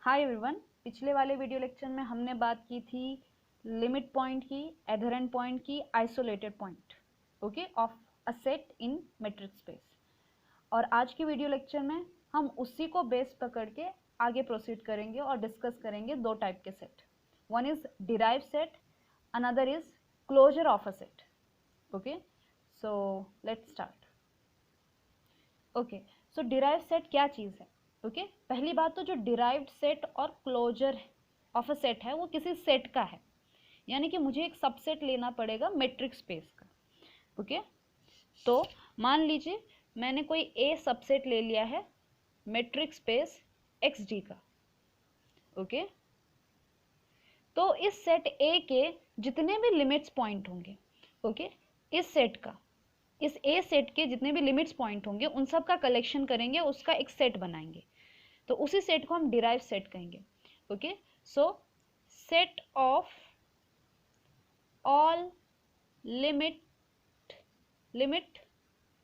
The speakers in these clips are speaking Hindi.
हाय एवरीवन, पिछले वाले वीडियो लेक्चर में हमने बात की थी लिमिट पॉइंट की, एडहेरेंट पॉइंट की, isolated point okay of a set in matrix space. और आज की वीडियो लेक्चर में हम उसी को बेस पकड़ के आगे प्रोसीड करेंगे और डिस्कस करेंगे दो टाइप के set. One is derived set, another is closure of a set. Okay, so let's start. Okay, so derived set क्या चीज़ है? ओके, पहली बात तो जो डिराइव्ड सेट और क्लोजर ऑफ अ सेट है वो किसी सेट का है, यानी कि मुझे एक सबसेट लेना पड़ेगा मैट्रिक्स स्पेस का। ओके, तो मान लीजिए मैंने कोई ए सबसेट ले लिया है मैट्रिक्स स्पेस एक्स डी का। ओके, तो इस सेट ए के जितने भी लिमिट्स पॉइंट होंगे, ओके, इस सेट का, इस ए सेट के जितने भी लिमिट्स पॉइंट होंगे उन सब का कलेक्शन करेंगे, उसका एक सेट बनाएंगे, तो उसी सेट को हम डिराइव सेट कहेंगे। Okay, so set of all limit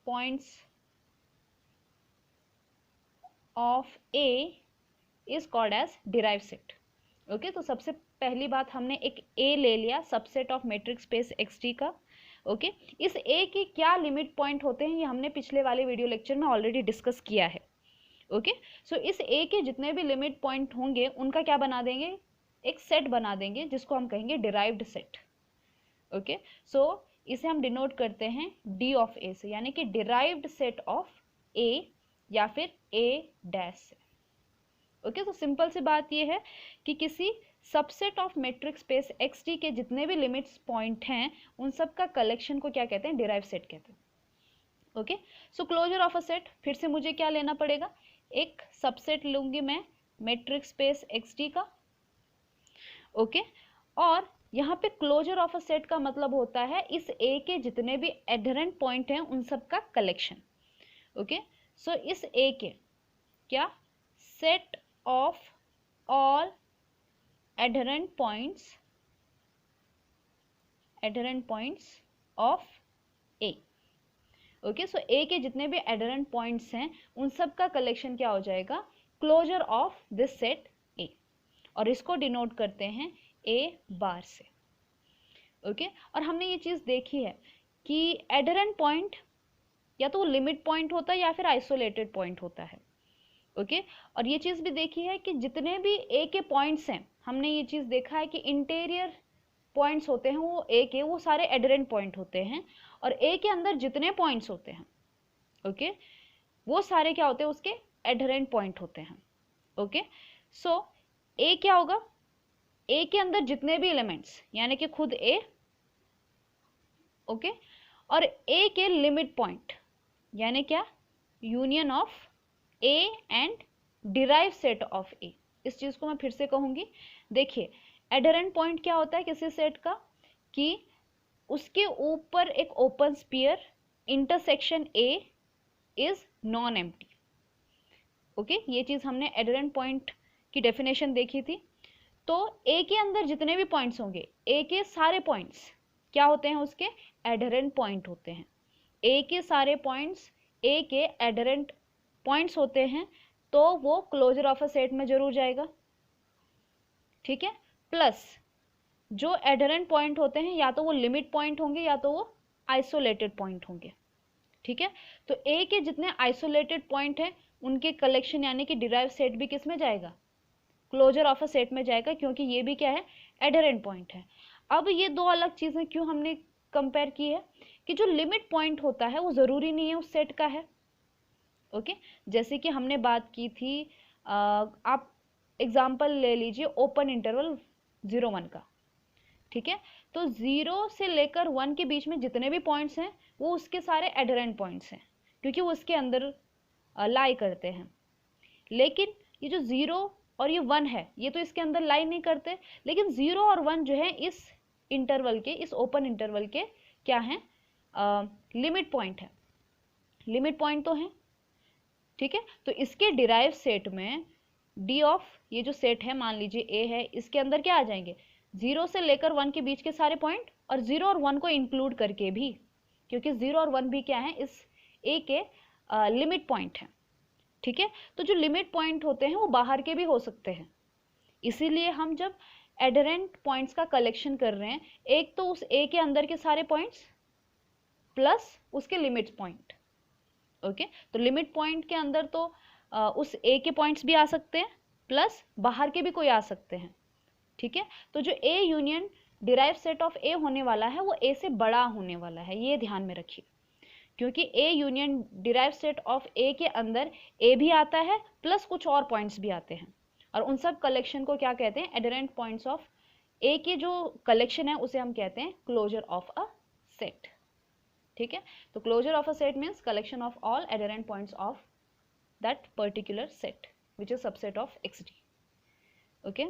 points of A is called as derive set. Okay, तो सबसे पहली बात हमने एक ए ले लिया subset of matrix space X T का। ओके, इस ए के क्या लिमिट पॉइंट होते हैं ये हमने पिछले वाले वीडियो लेक्चर में ऑलरेडी डिस्कस किया है। ओके, सो इस ए के जितने भी लिमिट पॉइंट होंगे उनका क्या बना देंगे, एक सेट बना देंगे जिसको हम कहेंगे डिराइव्ड सेट। ओके, सो इसे हम डिनोट करते हैं डी ऑफ ए से, यानी कि डिराइव्ड सेट ऑफ ए या फिर ए डैश से। ओके, तो सिंपल सी बात ये है कि किसी subset of matrix space X T के जितने भी लिमिट्स पॉइंट हैं उन सब का कलेक्शन को क्या कहते हैं, डिराइव सेट कहते हैं। Okay, so closure of a set, फिर से मुझे क्या लेना पड़ेगा, एक सबसेट लूंगी मैं मैट्रिक्स स्पेस एक्स टी का। ओके, और यहाँ पे क्लोजर ऑफ अ सेट का मतलब होता है इस ए के जितने भी एडहेरेंट पॉइंट हैं उन सब का कलेक्शन। ओके, सो इस ए के क्या, set of all adherent points of A. Okay, so A के जितने भी एडहेरेंट पॉइंट्स हैं उन सब का कलेक्शन क्या हो जाएगा, closure of this set A, और इसको डिनोट करते हैं ए बार से। ओके, और हमने ये चीज़ देखी है कि एडहेरेंट पॉइंट या तो वो लिमिट पॉइंट होता है या फिर आइसोलेटेड पॉइंट होता है। ओके, और ये चीज़ भी देखी है कि जितने भी ए के पॉइंट्स हैं, हमने ये चीज़ देखा है कि इंटीरियर पॉइंट्स होते हैं वो ए के, वो सारे एडहेरेंट पॉइंट होते हैं, और ए के अंदर जितने पॉइंट्स होते हैं, ओके, वो सारे क्या होते हैं, उसके एडहेरेंट पॉइंट होते हैं। ओके, सो ए क्या होगा, ए के अंदर जितने भी एलिमेंट्स यानी कि खुद ए, ओके, और ए के लिमिट पॉइंट यानी क्या, union of A and derive set of A. इस चीज को मैं फिर से कहूंगी, देखिए एडहेरेंट पॉइंट क्या होता है किसी सेट का, कि उसके ऊपर एक open sphere intersection A is non empty. Okay, ये चीज हमने एडहेरेंट पॉइंट की डेफिनेशन देखी थी। तो ए के अंदर जितने भी पॉइंट्स होंगे, ए के सारे पॉइंट्स क्या होते हैं, उसके एडहेरेंट पॉइंट होते हैं। ए के सारे पॉइंट्स ए के एडहेरेंट पॉइंट्स होते हैं, तो वो क्लोजर ऑफ अ सेट में जरूर जाएगा। ठीक है, प्लस जो एडहेरेंट पॉइंट होते हैं या तो वो लिमिट पॉइंट होंगे या तो वो आइसोलेटेड पॉइंट होंगे। ठीक है, तो ए के जितने आइसोलेटेड पॉइंट हैं उनके कलेक्शन यानी कि डिराइव सेट भी किस में जाएगा, क्लोजर ऑफ अ सेट में जाएगा, क्योंकि ये भी क्या है, एडहेरेंट पॉइंट है। अब ये दो अलग चीजें क्यों हमने कंपेयर की है, कि जो लिमिट पॉइंट होता है वो जरूरी नहीं है उस सेट का है। ओके, जैसे कि हमने बात की थी, आप एग्जाम्पल ले लीजिए ओपन इंटरवल 0-1 का। ठीक है, तो 0 से लेकर 1 के बीच में जितने भी पॉइंट्स हैं वो उसके सारे एडहेरेंट पॉइंट्स हैं, क्योंकि वो उसके अंदर लाई करते हैं। लेकिन ये जो 0 और ये 1 है ये तो इसके अंदर लाई नहीं करते, लेकिन 0 और 1 जो है इस इंटरवल के, इस ओपन इंटरवल के क्या हैं, लिमिट पॉइंट है, लिमिट पॉइंट तो है। ठीक है, तो इसके डिराइव सेट में डी ऑफ ये जो सेट है, मान लीजिए ए है, इसके अंदर क्या आ जाएंगे, 0 से लेकर 1 के बीच के सारे पॉइंट, और 0 और 1 को इंक्लूड करके भी, क्योंकि 0 और 1 भी क्या है, इस ए के लिमिट पॉइंट है। ठीक है, तो जो लिमिट पॉइंट होते हैं वो बाहर के भी हो सकते हैं। इसीलिए हम जब एडहेरेंट पॉइंट्स का कलेक्शन कर रहे हैं, एक तो उस ए के अंदर के सारे पॉइंट्स प्लस उसके लिमिट पॉइंट। ओके, तो लिमिट पॉइंट के अंदर तो उस ए के पॉइंट्स भी आ सकते हैं प्लस बाहर के भी कोई आ सकते हैं। ठीक है, तो जो A union derive set of A होने वाला है वो ए से बड़ा होने वाला है, ये ध्यान में रखिए, क्योंकि A union derive set of A के अंदर ए भी आता है प्लस कुछ और पॉइंट्स भी आते हैं, और उन सब कलेक्शन को क्या कहते हैं, एडहेरेंट पॉइंट्स ऑफ ए के जो कलेक्शन है उसे हम कहते हैं क्लोजर ऑफ अ सेट। ठीक है, तो closure of a set means collection of all adherent points of that particular set which is subset of XD। Okay,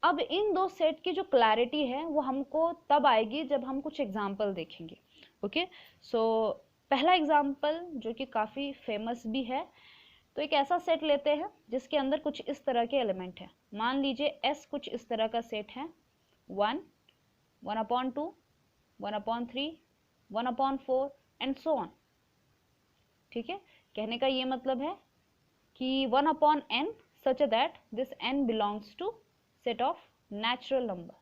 अब इन दो सेट की जो क्लैरिटी है वो हमको तब आएगी जब हम कुछ एग्जाम्पल देखेंगे। ओके, सो पहला एग्जाम्पल जो कि काफ़ी फेमस भी है, तो एक ऐसा सेट लेते हैं जिसके अंदर कुछ इस तरह के एलिमेंट हैं। मान लीजिए S कुछ इस तरह का सेट है, 1, 1/2, 1/3, 1/4 एंड सो ऑन। ठीक है, कहने का ये मतलब है कि 1/n such that this n belongs to set of natural number।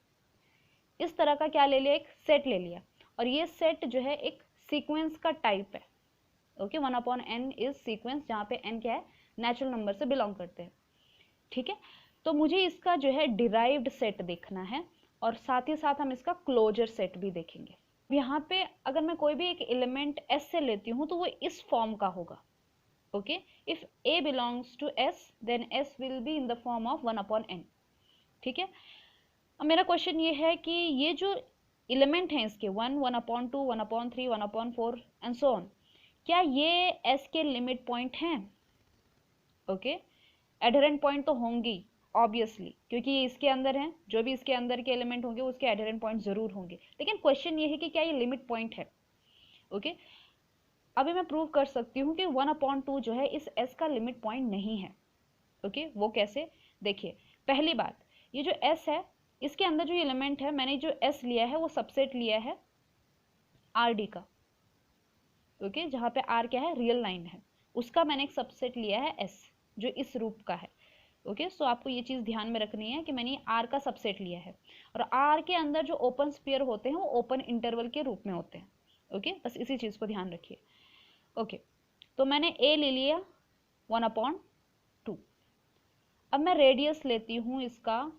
इस तरह का क्या ले लिया, एक सेट ले लिया, और ये सेट जो है एक सीक्वेंस का टाइप है। ओके, 1/n इज सीक्वेंस जहाँ पे n क्या है, नेचुरल नंबर से बिलोंग करते हैं। ठीक है, तो मुझे इसका जो है डिराइव्ड सेट देखना है और साथ ही साथ हम इसका क्लोजर सेट भी देखेंगे। यहाँ पे अगर मैं कोई भी एक एलिमेंट S से लेती हूँ तो वो इस फॉर्म का होगा। Okay, if A belongs to S then S will be in the form of 1/n। ठीक है, अब मेरा क्वेश्चन ये है कि ये जो एलिमेंट हैं इसके 1, 1/2, 1/3, 1/4 एंड सो ऑन, क्या ये S के लिमिट पॉइंट हैं? ओके, एडहेरेंट पॉइंट तो होंगी ऑब्वियसली, क्योंकि ये इसके अंदर हैं, जो भी इसके अंदर के एलिमेंट होंगे उसके एडहेरेंट पॉइंट जरूर होंगे, लेकिन क्वेश्चन ये है कि क्या ये लिमिट पॉइंट है। ओके, अभी मैं प्रूव कर सकती हूँ कि 1/2 जो है इस S का लिमिट पॉइंट नहीं है। ओके, वो कैसे, देखिए, पहली बात, ये जो S है इसके अंदर जो एलिमेंट है, मैंने जो S लिया है वो सबसेट लिया है RD का। ओके, जहाँ पे R क्या है, रियल लाइन है, उसका मैंने एक सबसेट लिया है S जो इस रूप का है। ओके, सो आपको ये चीज़ ध्यान में रखनी है कि मैंने R का सबसेट लिया है, और R के अंदर जो ओपन स्फीयर होते हैं वो ओपन इंटरवल के रूप में होते हैं। ओके, बस इसी चीज़ को ध्यान रखिए। ओके, तो मैंने A ले लिया 1/2। अब मैं रेडियस लेती हूँ इसका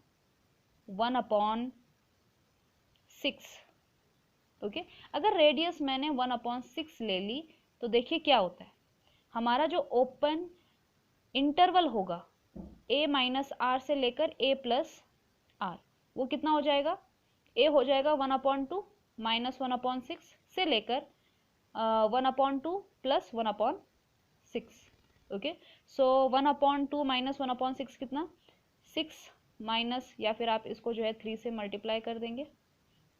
1/6। ओके, अगर रेडियस मैंने 1/6 ले ली तो देखिए क्या होता है, हमारा जो ओपन इंटरवल होगा A माइनस R से लेकर A प्लस R, वो कितना हो जाएगा, A हो जाएगा 1/2 माइनस 1/6 से लेकर 1/2 प्लस 1/6। ओके, सो 1/2 माइनस 1/6 कितना, 6 माइनस, या फिर आप इसको जो है 3 से मल्टीप्लाई कर देंगे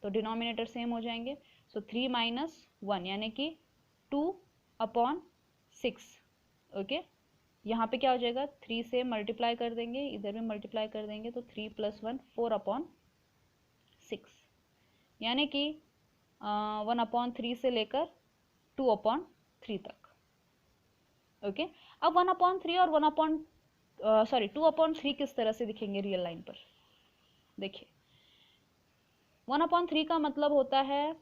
तो डिनोमिनेटर सेम हो जाएंगे। सो 3 माइनस 1 यानी कि 2/6। ओके, यहाँ पे क्या हो जाएगा, 3 से मल्टीप्लाई कर देंगे, इधर भी मल्टीप्लाई कर देंगे तो 3 + 1 4/6, यानी कि 1/3 से लेकर 2/3 तक। ओके, अब 1/3 और 2/3 किस तरह से दिखेंगे रियल लाइन पर, देखिए 1/3 का मतलब होता है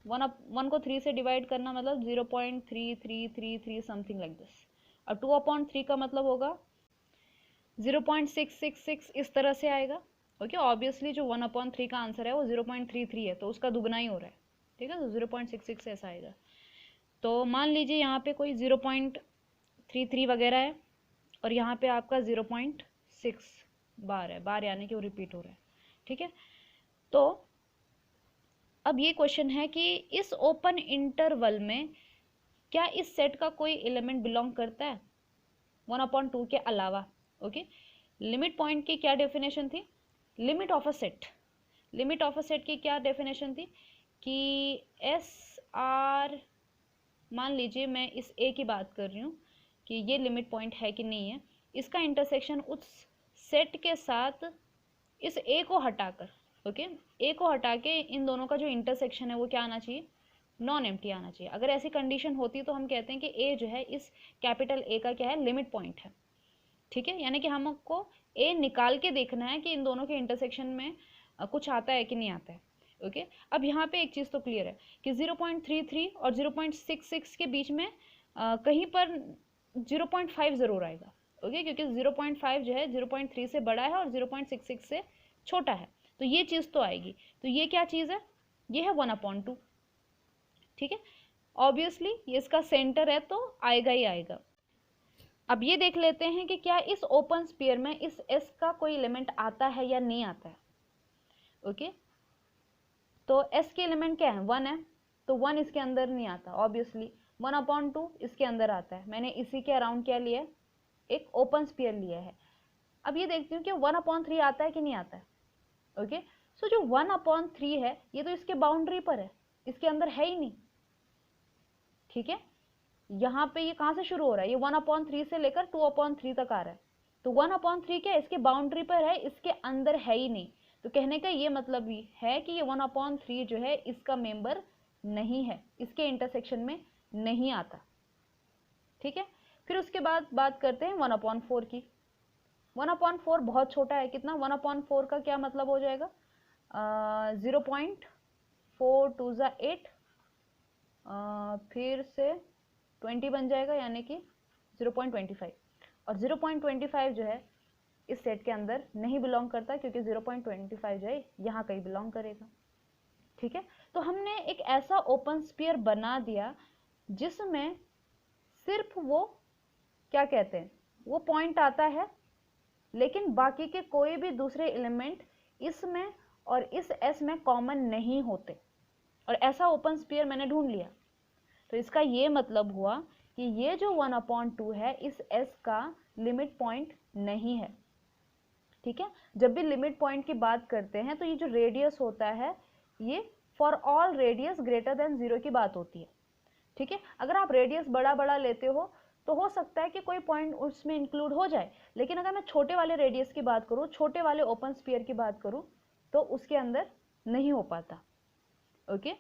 1 को 3 से डिवाइड करना, मतलब 0.3333 समथिंग लाइक दिस, और 2/3 का मतलब होगा 0.666 इस तरह से आएगा। ओके, ऑब्वियसली जो 1/3 का आंसर है वो 0.33 है, तो उसका दुगना ही हो रहा है। ठीक है, तो 0.66 ऐसा आएगा। तो मान लीजिए यहाँ पे कोई 0.33 वगैरह है और यहाँ पे आपका 0.6 बार है, बार यानी कि वो रिपीट हो रहा है। ठीक है, तो अब ये क्वेश्चन है कि इस ओपन इंटरवल में क्या इस सेट का कोई एलिमेंट बिलोंग करता है 1/2 के अलावा। ओके, लिमिट पॉइंट की क्या डेफिनेशन थी, limit of a set, limit of a set की क्या डेफिनेशन थी कि SR, मान लीजिए मैं इस A की बात कर रही हूँ कि ये लिमिट पॉइंट है कि नहीं है, इसका इंटरसेक्शन उस सेट के साथ इस A को हटाकर, ओके, A को हटा के इन दोनों का जो इंटरसेक्शन है वो क्या आना चाहिए, नॉन एम्प्टी आना चाहिए। अगर ऐसी कंडीशन होती तो हम कहते हैं कि A जो है इस कैपिटल A का क्या है, लिमिट पॉइंट है। ठीक है, यानी कि हमको ए निकाल के देखना है कि इन दोनों के इंटरसेक्शन में कुछ आता है कि नहीं आता है। ओके, अब यहाँ पे एक चीज़ तो क्लियर है कि 0.33 और 0.66 के बीच में कहीं पर 0.5 ज़रूर आएगा। ओके, क्योंकि 0.5 जो है 0.3 से बड़ा है और 0.66 से छोटा है, तो ये चीज़ तो आएगी। तो ये क्या चीज़ है, ये है 1/2। ठीक है, ऑब्वियसली ये इसका सेंटर है तो आएगा ही आएगा। अब ये देख लेते हैं कि क्या इस ओपन स्फीयर में इस एस का कोई एलिमेंट आता है या नहीं आता है। ओके, तो एस के एलिमेंट क्या है, 1 है, तो 1 इसके अंदर नहीं आता ऑब्वियसली। 1/2 इसके अंदर आता है, मैंने इसी के अराउंड क्या लिया है, एक ओपन स्फीयर लिया है। अब ये देखती हूँ कि 1/3 आता है कि नहीं आता है। ओके, सो जो 1/3 है ये तो इसके बाउंड्री पर है, इसके अंदर है ही नहीं। ठीक है, यहाँ पे ये कहाँ से शुरू हो रहा है, ये 1/3 से लेकर 2/3 तक आ रहा है, तो 1/3 क्या है, इसके बाउंड्री पर है, इसके अंदर है ही नहीं। तो कहने का ये मतलब भी है कि ये 1/3 जो है इसका मेंबर नहीं है, इसके इंटरसेक्शन में नहीं आता। ठीक है, फिर उसके बाद बात करते हैं 1/4 की। 1/4 बहुत छोटा है, कितना, 1/4 का क्या मतलब हो जाएगा, 0.4 2 ज़ा 8, फिर से 20 बन जाएगा, यानी कि 0.25। और 0.25 जो है इस सेट के अंदर नहीं बिलोंग करता, क्योंकि 0.25 जो है यहाँ कहीं बिलोंग करेगा। ठीक है, तो हमने एक ऐसा ओपन स्फीयर बना दिया जिसमें सिर्फ वो क्या कहते हैं, वो पॉइंट आता है, लेकिन बाकी के कोई भी दूसरे एलिमेंट इसमें और इस एस में कॉमन नहीं होते, और ऐसा ओपन स्फीयर मैंने ढूंढ लिया। तो इसका ये मतलब हुआ कि ये जो 1/2 है इस एस का लिमिट पॉइंट नहीं है। ठीक है, जब भी लिमिट पॉइंट की बात करते हैं तो ये जो रेडियस होता है ये for all radius greater than 0 की बात होती है। ठीक है, अगर आप रेडियस बड़ा बड़ा लेते हो तो हो सकता है कि कोई पॉइंट उसमें इंक्लूड हो जाए, लेकिन अगर मैं छोटे वाले रेडियस की बात करूँ, छोटे वाले ओपन स्फीयर की बात करूँ, तो उसके अंदर नहीं हो पाता। ओके,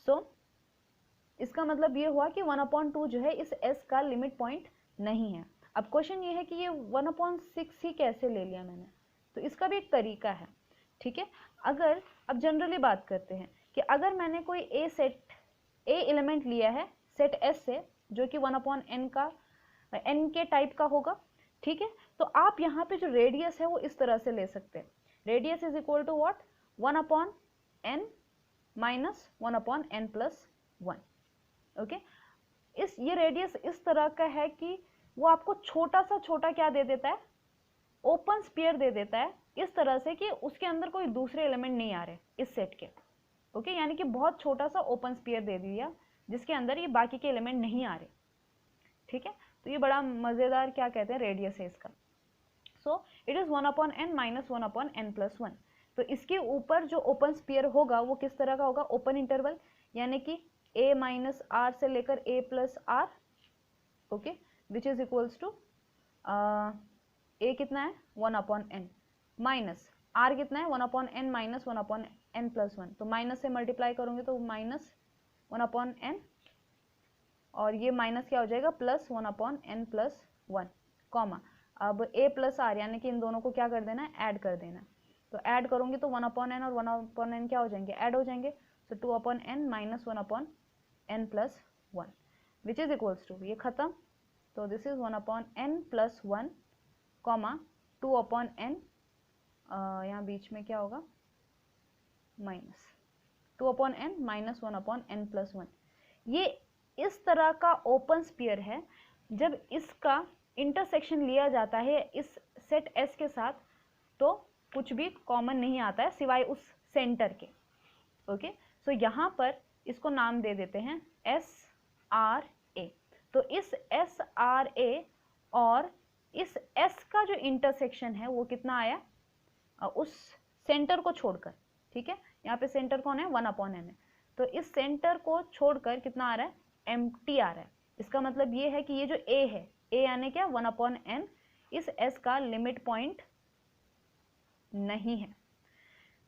सो इसका मतलब ये हुआ कि 1/2 जो है इस s का लिमिट पॉइंट नहीं है। अब क्वेश्चन ये है कि ये 1/6 ही कैसे ले लिया मैंने, तो इसका भी एक तरीका है। ठीक है, अगर अब जनरली बात करते हैं कि अगर मैंने कोई ए एलिमेंट लिया है सेट s से, जो कि 1/n का n के टाइप का होगा। ठीक है, तो आप यहाँ पे जो रेडियस है वो इस तरह से ले सकते हैं, radius is equal to what, 1/n minus 1/n plus 1। Okay, ये रेडियस इस तरह का है कि वो आपको छोटा सा छोटा क्या दे देता है, ओपन स्फीयर दे देता है, इस तरह से कि उसके अंदर कोई दूसरे एलिमेंट नहीं आ रहे इस सेट के। ओके, यानी कि बहुत छोटा सा ओपन स्फीयर दे दिया जिसके अंदर ये बाकी के एलिमेंट नहीं आ रहे। ठीक है, तो ये बड़ा मजेदार क्या कहते हैं रेडियस है इसका। So it is 1/n minus 1/n plus 1। तो इसके ऊपर जो ओपन स्फीयर होगा वो किस तरह का होगा, ओपन इंटरवल, यानी कि a माइनस आर से लेकर a plus r. Okay, which is equals to a कितना है 1/n माइनस r कितना है 1/n माइनस 1/n प्लस 1। तो माइनस से मल्टीप्लाई करोगे तो माइनस 1/n, और ये माइनस क्या हो जाएगा, प्लस 1/n प्लस 1, कॉमा। अब a प्लस आर यानी कि इन दोनों को क्या कर देना है, ऐड कर देना है। तो ऐड करोगे तो 1/n और 1/n क्या हो जाएंगे, ऐड हो जाएंगे। तो 2/n minus 1/n plus 1 which is equals to, ये खत्म, तो this is 1/n plus 1 comma 2/n, यहाँ बीच में क्या होगा, minus 2/n minus 1/n plus 1। ये इस तरह का ओपन स्फीयर है। जब इसका इंटरसेक्शन लिया जाता है इस सेट S के साथ तो कुछ भी कॉमन नहीं आता है सिवाय उस सेंटर के। ओके, सो यहाँ पर इसको नाम दे देते हैं SRA। तो इस SRA और इस S का जो इंटरसेक्शन है वो कितना आया, उस सेंटर को छोड़कर। ठीक है, यहाँ पे सेंटर कौन है, 1/n है, तो इस सेंटर को छोड़कर कितना आ रहा है, एम्प्टी आ रहा है। इसका मतलब ये है कि ये जो A है, A यानी क्या 1/n, इस S का लिमिट पॉइंट नहीं है।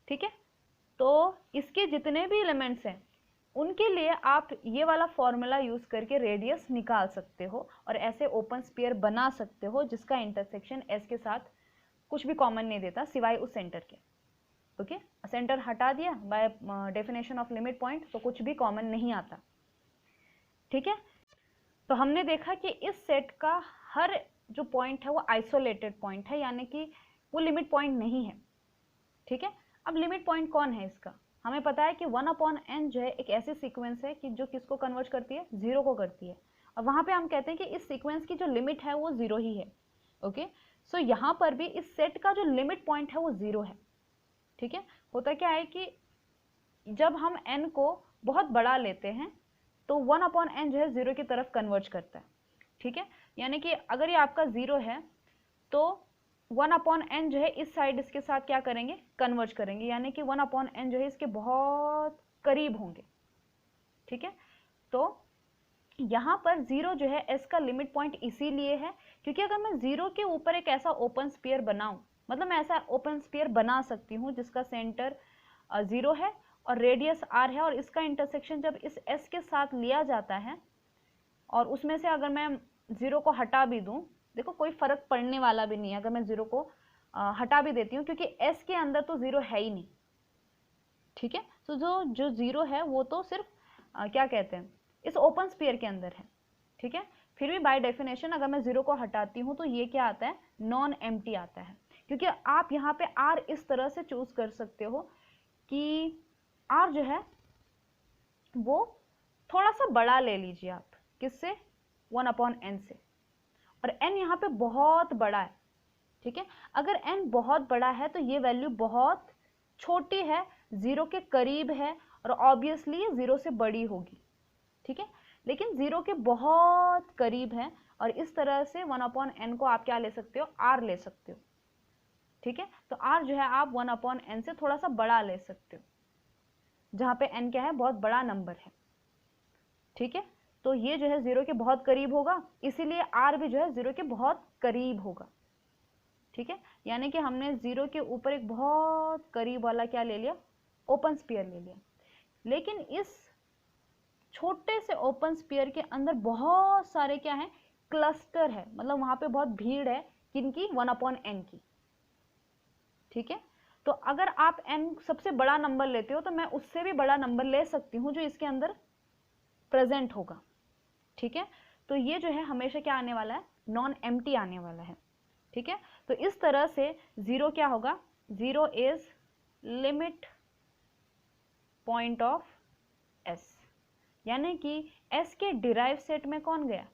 ठीक है, तो इसके जितने भी एलिमेंट्स हैं उनके लिए आप ये वाला फॉर्मूला यूज करके रेडियस निकाल सकते हो और ऐसे ओपन स्फीयर बना सकते हो जिसका इंटरसेक्शन एस के साथ कुछ भी कॉमन नहीं देता सिवाय उस सेंटर के। ओके, सेंटर हटा दिया by definition of limit point तो कुछ भी कॉमन नहीं आता। ठीक है, तो हमने देखा कि इस सेट का हर जो पॉइंट है वो आइसोलेटेड पॉइंट है, यानी कि वो लिमिट पॉइंट नहीं है। ठीक है, अब लिमिट पॉइंट कौन है इसका, हमें पता है कि 1/n जो है एक ऐसी सीक्वेंस है कि जो किसको कन्वर्ट करती है, जीरो को करती है, और वहां पे हम कहते हैं कि इस सीक्वेंस की जो लिमिट है वो जीरो ही है। ओके, सो यहाँ पर भी इस सेट का जो लिमिट पॉइंट है वो जीरो है। ठीक है, होता क्या है कि जब हम n को बहुत बड़ा लेते हैं तो 1/n जो है जीरो की तरफ कन्वर्ज करता है। ठीक है, यानी कि अगर ये आपका जीरो है तो 1/n जो है इस साइड इसके साथ क्या करेंगे, कन्वर्ज करेंगे, यानी कि 1/n जो है इसके बहुत करीब होंगे। ठीक है, तो यहाँ पर जीरो जो है एस का लिमिट पॉइंट इसीलिए है क्योंकि अगर मैं जीरो के ऊपर एक ऐसा ओपन स्फीयर बनाऊं, मतलब मैं ऐसा ओपन स्फीयर बना सकती हूँ जिसका सेंटर जीरो है और रेडियस आर है, और इसका इंटरसेक्शन जब इस एस के साथ लिया जाता है और उसमें से अगर मैं जीरो को हटा भी दूं, देखो कोई फर्क पड़ने वाला भी नहीं है अगर मैं जीरो को हटा भी देती हूँ क्योंकि एस के अंदर तो जीरो है ही नहीं। ठीक है, तो जो जीरो है वो तो सिर्फ क्या कहते हैं इस ओपन स्फीयर के अंदर है। ठीक है, फिर भी बाय डेफिनेशन अगर मैं जीरो को हटाती हूँ तो ये क्या आता है, नॉन एम्प्टी आता है, क्योंकि आप यहाँ पे आर इस तरह से चूज कर सकते हो कि आर जो है वो थोड़ा सा बड़ा ले लीजिए आप, किससे, 1/n से, और n यहाँ पे बहुत बड़ा है। ठीक है, अगर n बहुत बड़ा है तो ये वैल्यू बहुत छोटी है, जीरो के करीब है, और ऑब्वियसली ये जीरो से बड़ी होगी। ठीक है, लेकिन जीरो के बहुत करीब है और इस तरह से 1/n को आप क्या ले सकते हो, r ले सकते हो। ठीक है, तो r जो है आप 1/n से थोड़ा सा बड़ा ले सकते हो, जहां पे n क्या है, बहुत बड़ा नंबर है। ठीक है, तो ये जो है जीरो के बहुत करीब होगा, इसीलिए r भी जो है जीरो के बहुत करीब होगा। ठीक है, यानी कि हमने जीरो के ऊपर एक बहुत करीब वाला क्या ले लिया, ओपन स्फीयर ले लिया। लेकिन इस छोटे से ओपन स्फीयर के अंदर बहुत सारे क्या है, क्लस्टर है, मतलब वहां पे बहुत भीड़ है किनकी, 1/n की। ठीक है, तो अगर आप n सबसे बड़ा नंबर लेते हो तो मैं उससे भी बड़ा नंबर ले सकती हूँ जो इसके अंदर प्रेजेंट होगा। ठीक है, तो ये जो है हमेशा क्या आने वाला है, नॉन एम्प्टी आने वाला है। ठीक है, तो इस तरह से जीरो क्या होगा, zero is limit point of S, यानी कि एस के डिराइव सेट में कौन गया,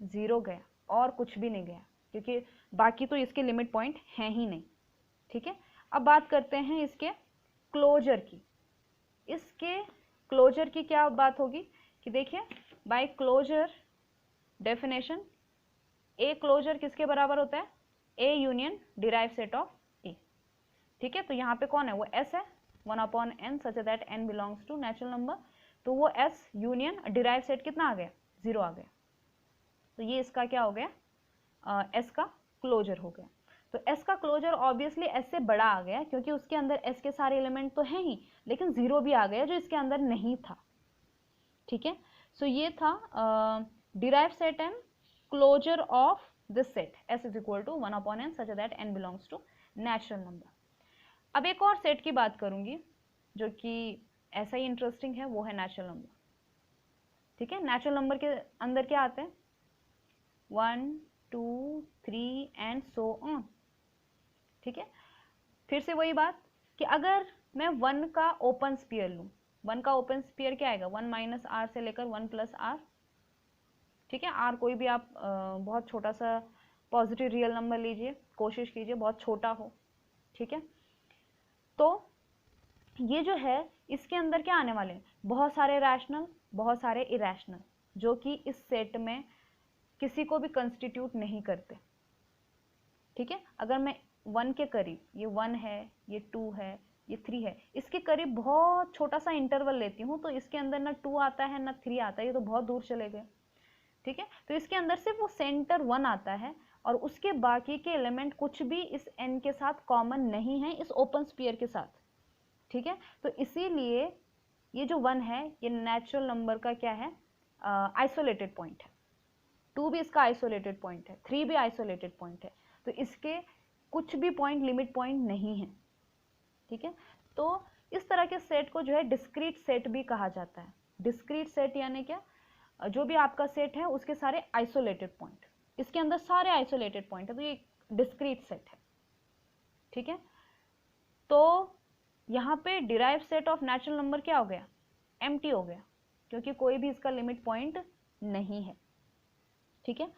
जीरो गया और कुछ भी नहीं गया, क्योंकि बाकी तो इसके लिमिट पॉइंट हैं ही नहीं। ठीक है, अब बात करते हैं इसके क्लोजर की। इसके क्लोजर की क्या बात होगी कि देखिए, by closure definition A closure किसके बराबर होता है, A union derive set of A. ठीक है, तो यहाँ पे कौन है, वो एस है, 1/n such that n belongs to natural number, तो वो एस यूनियन डिराइव सेट कितना आ गया, जीरो आ गया, तो ये इसका क्या हो गया, एस का क्लोजर हो गया। तो एस का क्लोजर ऑब्वियसली एस से बड़ा आ गया क्योंकि उसके अंदर एस के सारे एलिमेंट तो हैं ही, लेकिन जीरो भी आ गया जो इसके अंदर नहीं था। ठीक है, सो ये था derive set and closure of this set s is equal to 1/n such that n belongs to natural number. अब एक और सेट की बात करूंगी जो कि ऐसा ही इंटरेस्टिंग है, वो है नेचुरल नंबर। ठीक है, नेचुरल नंबर के अंदर क्या आते हैं, 1 2 3 एंड सो ऑन। ठीक है, फिर से वही बात कि अगर मैं 1 का ओपन स्फीयर लूं, 1 का ओपन स्फीयर क्या आएगा, 1 - r से लेकर 1 + r। ठीक है, r कोई भी आप बहुत छोटा सा पॉजिटिव रियल नंबर लीजिए, कोशिश कीजिए बहुत छोटा हो। ठीक है, तो ये जो है इसके अंदर क्या आने वाले हैं, बहुत सारे रैशनल, बहुत सारे इरैशनल, जो कि इस सेट में किसी को भी कंस्टिट्यूट नहीं करते। ठीक है, अगर मैं 1 के करीब, ये 1 है, ये 2 है, ये 3 है, इसके करीब बहुत छोटा सा इंटरवल लेती हूँ तो इसके अंदर ना 2 आता है ना 3 आता है, ये तो बहुत दूर चले गए। ठीक है, तो इसके अंदर सिर्फ वो सेंटर 1 आता है और उसके बाकी के एलिमेंट कुछ भी इस n के साथ कॉमन नहीं है, इस ओपन स्फीयर के साथ। ठीक है, तो इसीलिए ये जो 1 है ये नेचुरल नंबर का क्या है, आइसोलेटेड पॉइंट है। 2 भी इसका आइसोलेटेड पॉइंट है, 3 भी आइसोलेटेड पॉइंट है, तो इसके कुछ भी पॉइंट लिमिट पॉइंट नहीं है। ठीक है, तो इस तरह के सेट को जो है डिस्क्रीट सेट भी कहा जाता है। डिस्क्रीट सेट यानी क्या, जो भी आपका सेट है उसके सारे आइसोलेटेड पॉइंट, इसके अंदर सारे आइसोलेटेड पॉइंट है, तो ये डिस्क्रीट सेट है। ठीक है, तो यहाँ पे derive set of natural number क्या हो गया, एम्प्टी हो गया, क्योंकि कोई भी इसका लिमिट पॉइंट नहीं है। ठीक है,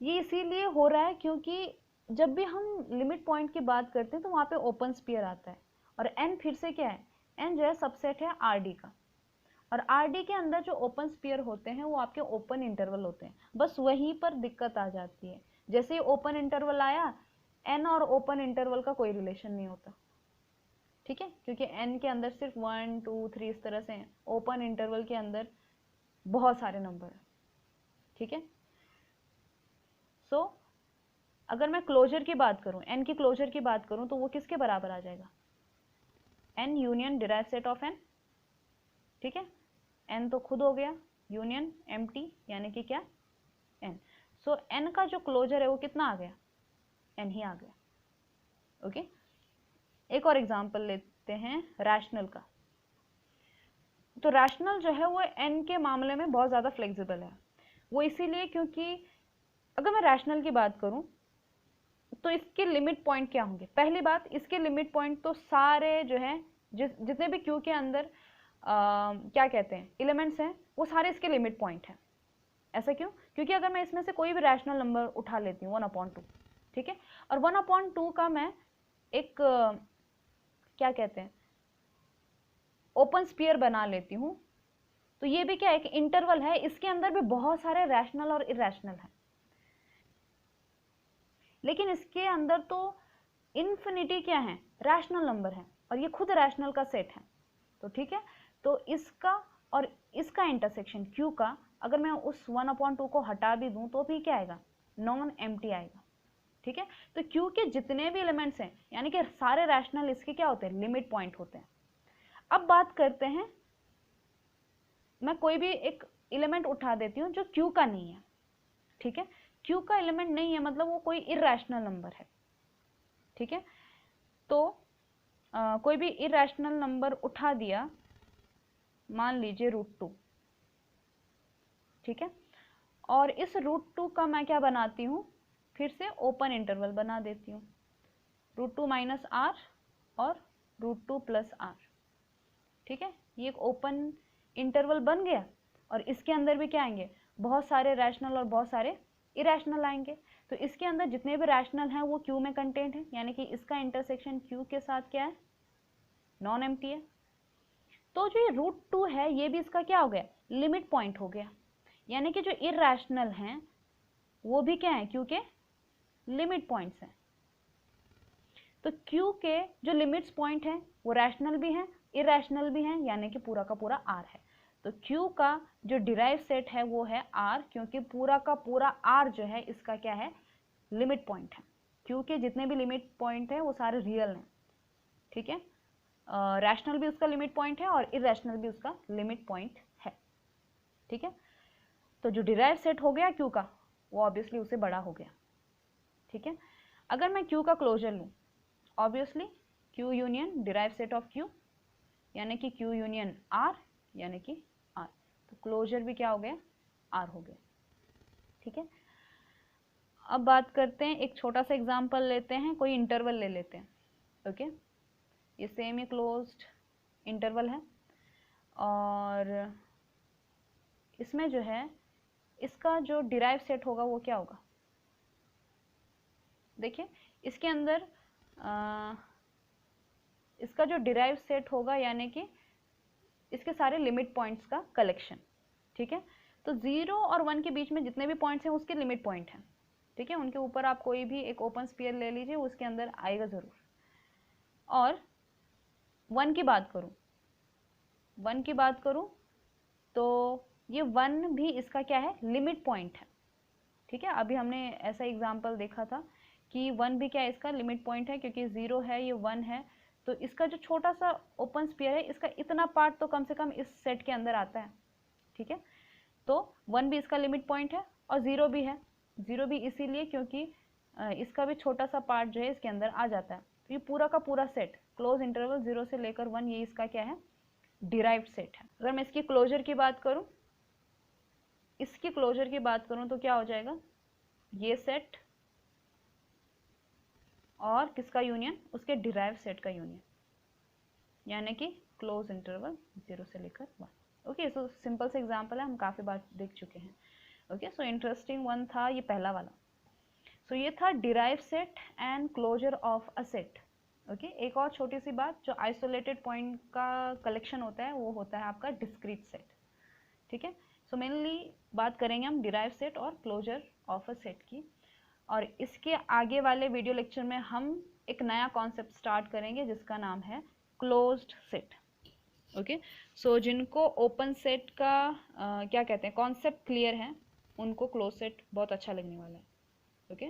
ये इसीलिए हो रहा है क्योंकि जब भी हम लिमिट पॉइंट की बात करते हैं तो वहाँ पे ओपन स्फीयर आता है, और एन फिर से क्या है, एन जो है सबसेट है आर डी का, और आर डी के अंदर जो ओपन स्फीयर होते हैं वो आपके ओपन इंटरवल होते हैं। बस वहीं पर दिक्कत आ जाती है, जैसे ही ओपन इंटरवल आया एन और ओपन इंटरवल का कोई रिलेशन नहीं होता। ठीक है, क्योंकि एन के अंदर सिर्फ 1 2 3 इस तरह से हैं, ओपन इंटरवल के अंदर बहुत सारे नंबर है। ठीक है, सो अगर मैं क्लोजर की बात करूं, एन की क्लोजर की बात करूं, तो वो किसके बराबर आ जाएगा, N union derive set of N. ठीक है, एन तो खुद हो गया, यूनियन एम्प्टी यानी कि क्या, एन। सो एन का जो क्लोजर है वो कितना आ गया, एन ही आ गया। ओके, एक और एग्जांपल लेते हैं रैशनल का। तो रैशनल जो है वो एन के मामले में बहुत ज़्यादा फ्लेक्सिबल है। वो इसीलिए क्योंकि अगर मैं रैशनल की बात करूं तो इसके लिमिट पॉइंट क्या होंगे, पहली बात इसके लिमिट पॉइंट तो सारे जो है जितने भी क्यू के अंदर क्या कहते हैं एलिमेंट्स हैं वो सारे इसके लिमिट पॉइंट हैं। ऐसा क्यों, क्योंकि अगर मैं इसमें से कोई भी रैशनल नंबर उठा लेती हूँ 1/2, ठीक है, और 1/2 का मैं एक क्या कहते हैं ओपन स्फीयर बना लेती हूँ, तो ये भी क्या है, एक इंटरवल है, इसके अंदर भी बहुत सारे रैशनल और इरेशनल हैं, लेकिन इसके अंदर तो इन्फिनिटी क्या है, रैशनल नंबर है, और ये खुद रैशनल का सेट है। तो ठीक है, तो इसका और इसका इंटरसेक्शन Q का अगर मैं उस 1/2 को हटा भी दूं तो भी क्या आएगा, नॉन एम्प्टी आएगा। ठीक है, तो Q के जितने भी एलिमेंट्स हैं यानी कि सारे रैशनल इसके क्या होते हैं, लिमिट पॉइंट होते हैं। अब बात करते हैं, मैं कोई भी एक एलिमेंट उठा देती हूँ जो Q का नहीं है। ठीक है, Q का एलिमेंट नहीं है मतलब वो कोई इरेशनल नंबर है। ठीक है, तो कोई भी इरेशनल नंबर उठा दिया, मान लीजिए √2। ठीक है, और इस √2 का मैं क्या बनाती हूँ, फिर से ओपन इंटरवल बना देती हूँ, √2 - r और √2 + r। ठीक है, ये एक ओपन इंटरवल बन गया, और इसके अंदर भी क्या आएंगे, बहुत सारे रैशनल और बहुत सारे इरेशनल आएंगे। तो इसके अंदर जितने भी रैशनल हैं वो Q में कंटेंट है, यानी कि इसका इंटरसेक्शन Q के साथ क्या है, नॉन एम्प्टी है। तो जो ये √2 है ये भी इसका क्या हो गया, लिमिट पॉइंट हो गया, यानी कि जो इरेशनल हैं वो भी क्या है, Q के लिमिट पॉइंट्स हैं। तो Q के जो लिमिट्स पॉइंट हैं वो रैशनल भी हैं इरेशनल भी हैं, यानी कि पूरा का पूरा R है। तो Q का जो डिराइव सेट है वो है R, क्योंकि पूरा का पूरा R जो है इसका क्या है, लिमिट पॉइंट है। Q के जितने भी लिमिट पॉइंट है वो सारे रियल हैं। ठीक है, रैशनल भी उसका लिमिट पॉइंट है और इरेशनल भी उसका लिमिट पॉइंट है। ठीक है, तो जो डिराइव सेट हो गया Q का वो ऑब्वियसली उससे बड़ा हो गया। ठीक है, अगर मैं Q का क्लोजर लूँ, obviously Q union derive set of Q यानी कि Q यूनियन R यानी कि R, तो क्लोजर भी क्या हो गया, R हो गया। ठीक है, अब बात करते हैं, एक छोटा सा एग्जांपल लेते हैं, कोई इंटरवल ले लेते हैं। ओके, ये सेमी क्लोज्ड इंटरवल है, और इसमें जो है इसका जो डिराइव सेट होगा वो क्या होगा, देखिए इसके अंदर इसका जो डिराइव सेट होगा यानी कि इसके सारे लिमिट पॉइंट्स का कलेक्शन। ठीक है, तो 0 और 1 के बीच में जितने भी पॉइंट्स हैं उसके लिमिट पॉइंट हैं। ठीक है, उनके ऊपर आप कोई भी एक ओपन स्फीयर ले लीजिए, उसके अंदर आएगा ज़रूर। और 1 की बात करूँ तो ये 1 भी इसका क्या है, लिमिट पॉइंट है। ठीक है, अभी हमने ऐसा एग्जाम्पल देखा था कि 1 भी क्या है, इसका लिमिट पॉइंट है, क्योंकि 0 है ये 1 है, तो इसका जो छोटा सा ओपन स्फीयर है, इसका इतना पार्ट तो कम से कम इस सेट के अंदर आता है, ठीक है। तो 1 भी इसका लिमिट पॉइंट है और 0 भी है। 0 भी इसीलिए क्योंकि इसका भी छोटा सा पार्ट जो है इसके अंदर आ जाता है। तो ये पूरा का पूरा सेट क्लोज इंटरवल 0 से लेकर 1, ये इसका क्या है, डिराइव्ड सेट है। अगर मैं इसकी क्लोजर की बात करूं, इसकी क्लोजर की बात करूं तो क्या हो जाएगा, ये सेट और किसका यूनियन, उसके डिराइव सेट का यूनियन, यानी कि क्लोज इंटरवल 0 से लेकर 1। ओके, सो सिंपल से एग्जांपल है, हम काफ़ी बार देख चुके हैं। ओके, सो इंटरेस्टिंग वन था ये पहला वाला। सो ये था derive set and closure of a set. Okay, एक और छोटी सी बात, जो आइसोलेटेड पॉइंट का कलेक्शन होता है वो होता है आपका डिस्क्रीट सेट, ठीक है। सो मेनली बात करेंगे हम डिराइव सेट और क्लोजर ऑफ अ सेट की, और इसके आगे वाले वीडियो लेक्चर में हम एक नया कॉन्सेप्ट स्टार्ट करेंगे जिसका नाम है क्लोज्ड सेट। ओके, सो जिनको ओपन सेट का क्या कहते हैं कॉन्सेप्ट क्लियर है, उनको क्लोज सेट बहुत अच्छा लगने वाला है। ओके।